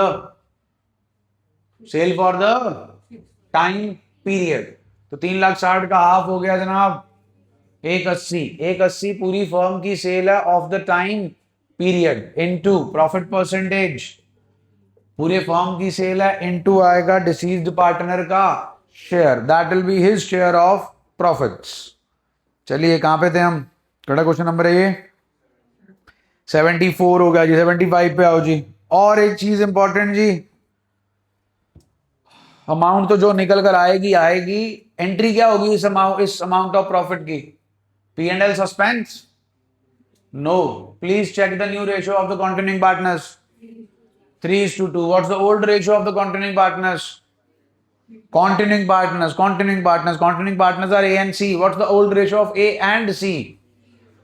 the time period. तो 3,60,000 का हाफ हो गया जनाब 180। 180 पूरी फर्म की सेल है of the time period into profit percentage. पूरे फर्म की सेल है, इनटू आएगा डिसीज्ड पार्टनर का share, that will be his share of profits. चलिए कहां पे थे हम? कड़ा क्वेश्चन नंबर है ये 74 हो गया जी। 75 पे आओ जी। और एक चीज इंपॉर्टेंट जी, अमाउंट तो जो निकल कर आएगी आएगी, एंट्री क्या होगी इस अमाउंट ऑफ प्रॉफिट की? P and L suspense? No. Please check the new ratio of the continuing partners. 3:2. What's the old ratio of the continuing partners? Continuing partners are A and C. What's the old ratio of A and C?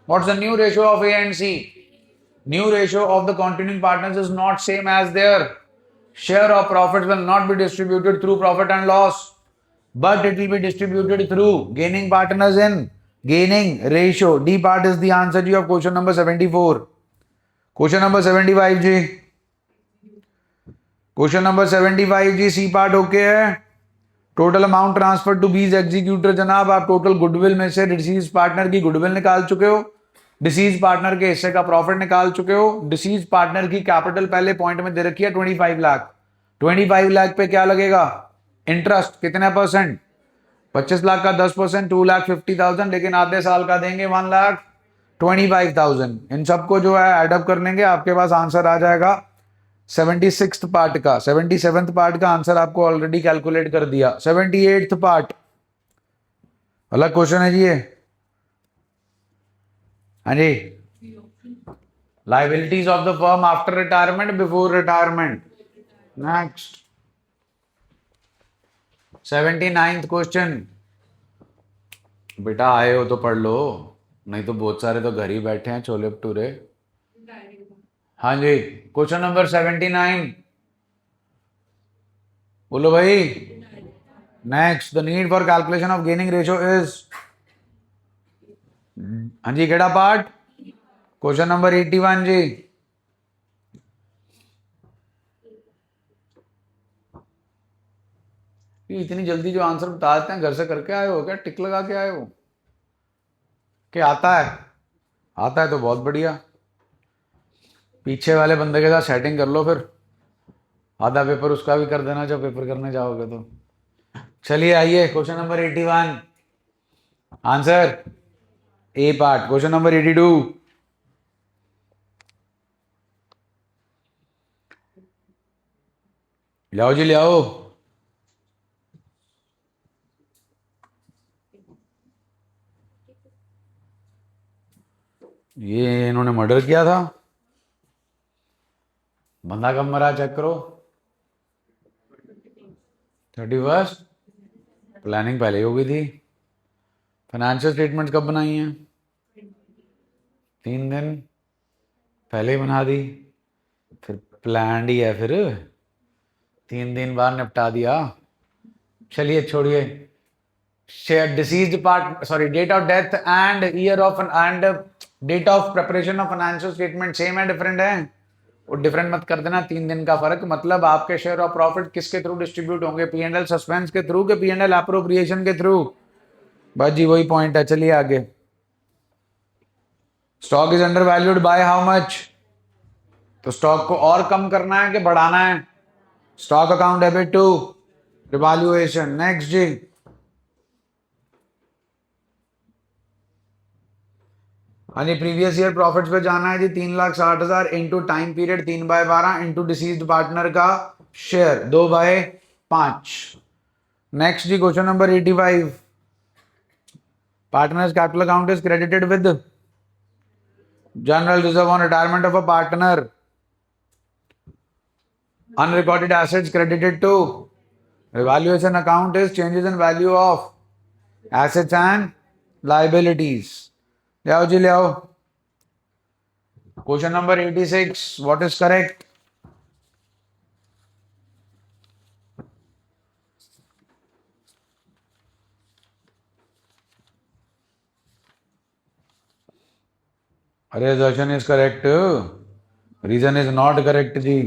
What's the new ratio of A and C? New ratio of the continuing partners is not same as their share of profits will not be distributed through profit and loss, but it will be distributed through gaining partners in gaining ratio. D part is the answer G of question number 74. Question number 75 ji. Question number 75 ji, C part okay है। Total amount transfer to बीज executor. जनाब आप total goodwill में से disease partner की goodwill निकाल चुके हो, डिसीज पार्टनर के हिस्से का प्रॉफिट निकाल चुके हो। डिसीज पार्टनर की कैपिटल पहले पॉइंट में दे रखी है 25 लाख। 25 लाख पे क्या लगेगा? इंटरेस्ट कितना परसेंट? 25 लाख का 10%, 2,50,000, लेकिन आधे साल का देंगे 1,25,000। इन सबको जो है एडअप कर लेंगे, आपके पास आंसर आ जाएगा 76th पार्ट का। 77th पार्ट का आंसर आपको ऑलरेडी कैलकुलेट कर दिया। 78th पार्ट अलग क्वेश्चन है जी ये। हाँ जी, liabilities of the firm after retirement, before retirement. Next 79th question. बेटा आए हो तो पढ़ लो, नहीं तो बहुत सारे तो घर ही बैठे हैं छोले भटूरे। हाँ जी, क्वेश्चन नंबर 79 बोलो भाई। Next, the need for calculation of gaining ratio is. हाँ जी, केड़ा पार्ट? क्वेश्चन नंबर 81 जी। ये इतनी जल्दी जो आंसर बता देते हैं, घर से करके आए हो क्या, टिक लगा के आए हो कि आता है? आता है तो बहुत बढ़िया, पीछे वाले बंदे के साथ सेटिंग कर लो फिर, आधा पेपर उसका भी कर देना जब पेपर करने जाओगे तो। चलिए आइए, question number 81, answer A part, question number 82। लाओ जी, ले आओ। ये इन्होंने मर्डर किया था, बंदा कब मरा चेक करो। 31st, प्लानिंग पहले ही हो गई थी। फाइनेंशियल स्टेटमेंट कब बनाई है? 3 दिन पहले ही बना दी, फिर प्लान ही है, फिर 3 दिन बाद निपटा दिया। चलिए छोड़िए, share deceased part, sorry, date of death and year of and date of preparation of financial statement same है डिफरेंट है? वो डिफरेंट मत कर देना, 3 दिन का फर्क, मतलब आपके शेयर ऑफ प्रॉफिट किसके थ्रू डिस्ट्रीब्यूट होंगे, पी एंड एल सस्पेंस के थ्रू के पी एंड एल अप्रोप्रिएशन के थ्रू? बस जी वही पॉइंट है। चलिए आगे, stock is undervalued by how much? तो स्टॉक को और कम करना है कि बढ़ाना है? Stock account debit to revaluation. Next जी, हाँ जी, प्रीवियस ईयर प्रॉफिट्स पे जाना है जी। 3,60,000 into time period 3/12 into deceased partner का शेयर 2/5। नेक्स्ट जी, question number 85, partners capital account is credited with general reserve on retirement of a partner, unrecorded assets credited to revaluation account is changes in value of assets and liabilities। ले आओ जी, ले आओ। Question number 86, what is correct? अरे assertion is correct, reason is not correct जी।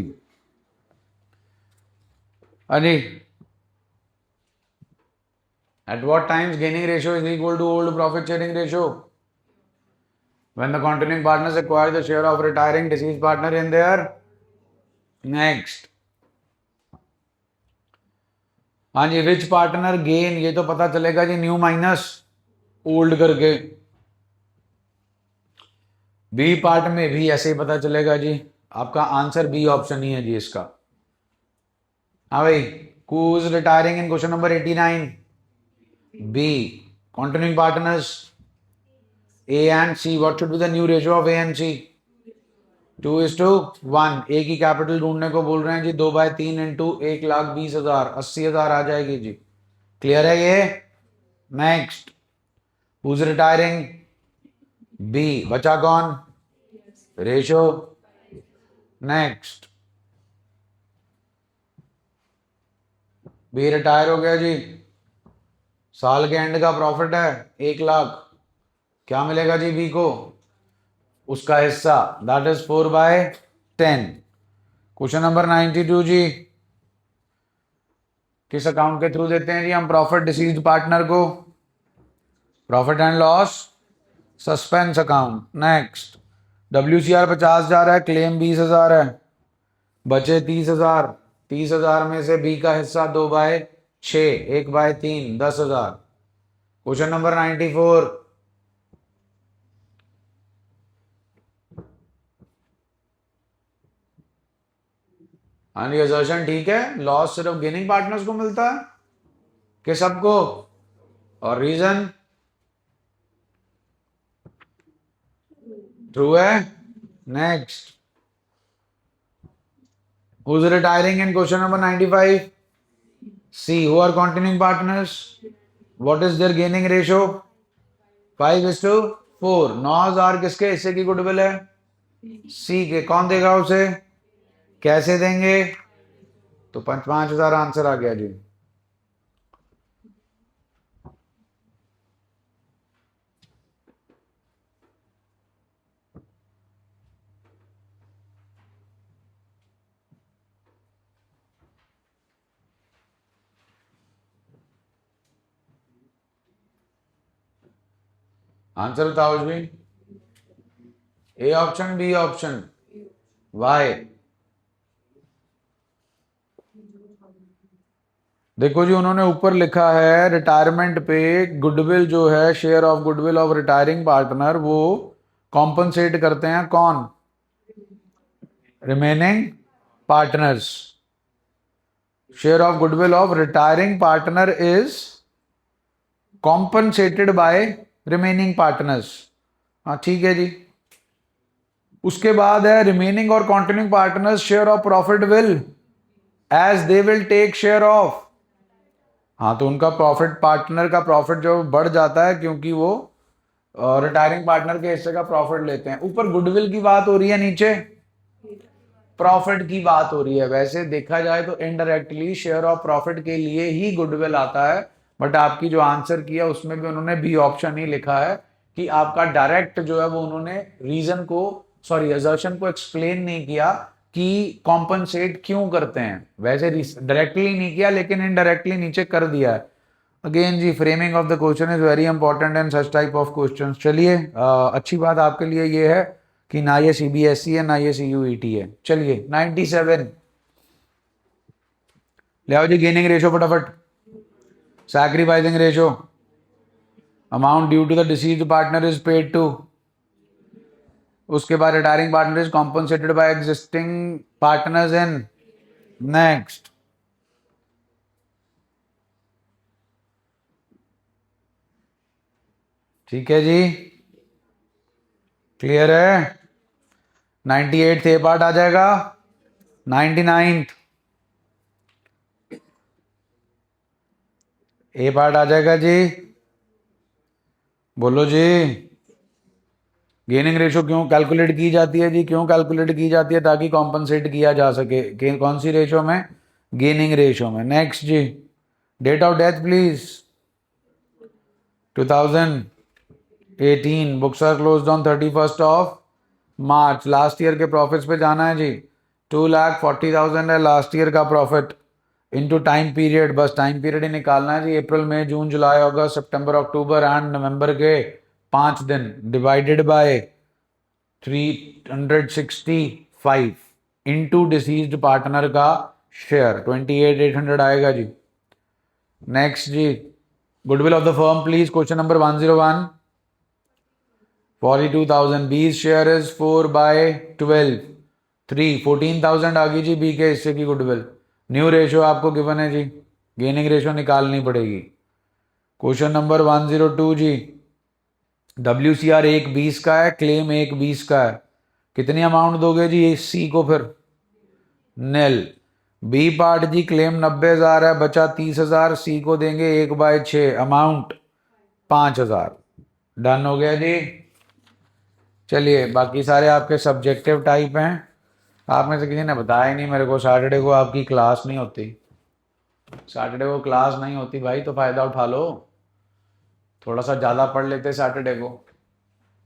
अरे, at what times gaining ratio is equal to old profit sharing ratio? When the continuing partners acquire the share of retiring deceased partner in their next। हाँ जी, विच partner gain, ये तो पता चलेगा जी, new minus old करके। B part में भी ऐसे ही पता चलेगा जी, आपका आंसर बी ऑप्शन ही है जी इसका। हाँ भाई, who is retiring in question number 89? B, continuing partners A and C, what should be the new ratio of A and C? 2:1। ए की कैपिटल ढूंढने को बोल रहे हैं जी, 2/3 इंटू 1,20,000, 80,000 आ जाएगी जी। क्लियर है ये? Next, who is retiring? B, बचा कौन? रेशो। नेक्स्ट, बी रिटायर हो गया जी, साल के एंड का प्रॉफिट है 1,00,000, क्या मिलेगा जी बी को? उसका हिस्सा, दैट इज 4/10। क्वेश्चन नंबर 92 जी, किस अकाउंट के थ्रू देते हैं जी हम प्रॉफिट डिसीज्ड पार्टनर को? Profit and loss suspense account. Next, WCR 50,000 है, क्लेम 20,000 है, बचे 30,000। 30,000 में से बी का हिस्सा 2/6, 1/3, 10,000। क्वेश्चन नंबर 94, हाँ जी, असर्शन ठीक है, लॉस सिर्फ गेनिंग पार्टनर्स को मिलता है कि सबको? और रीजन ट्रू है। Next, who is retiring in question number 95? C, who are continuing partners, what is their gaining ratio? 5:4। 9,000 किसके हिस्से की गुडविल है? सी के। कौन देगा उसे, कैसे देंगे? तो 5,000 आंसर आ गया जी। आंसर बताओ जी। A option, B option, why? देखो जी, उन्होंने ऊपर लिखा है रिटायरमेंट पे गुडविल जो है, share of goodwill of retiring partner, वो कॉम्पनसेट करते हैं कौन? Remaining partners. Share of goodwill of retiring partner is compensated by remaining partners. हाँ ठीक है जी। उसके बाद है रिमेनिंग और continuing partners share of profit will as they will take share of. हाँ, तो उनका प्रॉफिट, पार्टनर का प्रॉफिट जो बढ़ जाता है क्योंकि वो रिटायरिंग पार्टनर के हिस्से का प्रॉफिट लेते हैं। ऊपर गुडविल की बात हो रही है, नीचे प्रॉफिट की बात हो रही है। वैसे देखा जाए तो इनडायरेक्टली शेयर ऑफ प्रॉफिट के लिए ही गुडविल आता है, बट आपकी जो आंसर किया उसमें भी उन्होंने बी ऑप्शन ही लिखा है कि आपका डायरेक्ट जो है वो उन्होंने रीजन को, सॉरी असर्शन को एक्सप्लेन नहीं किया कि कॉम्पनसेट क्यों करते हैं। वैसे डायरेक्टली नहीं किया लेकिन इनडायरेक्टली नीचे कर दिया है। अगेन जी, framing of the question is very important in such type of question. चलिए, अच्छी बात आपके लिए ये है कि ना ये सीबीएसई है ना ये सीयूईटी है। चलिए 97 ले आओ जी। गेनिंग रेशो फटाफट। Sacrificing ratio, amount due to the deceased partner is paid to. उसके बाद retiring partner is compensated by existing partners in. Next, ठीक है जी, क्लियर है। 98 ए पार्ट आ जाएगा। 99 ए पार्ट आ जाएगा जी। बोलो जी। गेनिंग रेशो क्यों कैलकुलेट की जाती है जी? क्यों कैलकुलेट की जाती है? ताकि कॉम्पनसेट किया जा सके। कौन सी रेशो में? गेनिंग रेशो में। नेक्स्ट जी, date of death please. 2018। Books are closed on 31st of March. Last year के प्रॉफिट्स पे जाना है जी। 2,40,000 है लास्ट ईयर का प्रॉफिट इनटू टाइम पीरियड। बस टाइम पीरियड ही निकालना है जी। अप्रैल, May, June, July, August, September, October and November के 5 दिन divided by 365 into deceased partner का शेयर 28,800 आएगा जी। नेक्स्ट जी, goodwill of the firm please. Question number 101। 42,000। B share is 4/12। 14,000 आ गई जी बी के हिस्से की गुडविल। न्यू रेशो आपको गिवन है जी, गेनिंग रेशो निकालनी पड़ेगी। क्वेश्चन नंबर 102 जी, WCR 1/20 का है, क्लेम 1/20 का है। कितनी अमाउंट दोगे जी सी को? फिर नेल। बी पार्ट जी, क्लेम 90,000 है, बचा 30,000, सी को देंगे 1/6, अमाउंट 5,000। डन हो गया जी। चलिए, बाकी सारे आपके सब्जेक्टिव टाइप हैं। आप में से किसी ने बताया ही नहीं मेरे को सैटरडे को आपकी क्लास नहीं होती। सैटरडे को क्लास नहीं होती भाई, तो फायदा उठा लो, थोड़ा सा ज़्यादा पढ़ लेते सैटरडे को।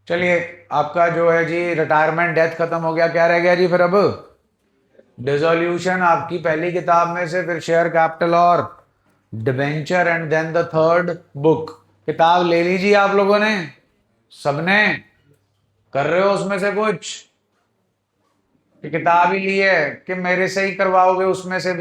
चलिए, आपका जो है जी रिटायरमेंट डेथ खत्म हो गया। क्या रह गया जी फिर अब? डिसोल्यूशन आपकी पहली किताब में से, फिर शेयर कैपिटल और debenture and then the third book. किताब ले लीजिए आप लोगों ने, सबने। कर रहे हो उसमें से कुछ? कि किताब ही ली है कि मेरे से ही करवाओगे उसमें से भी?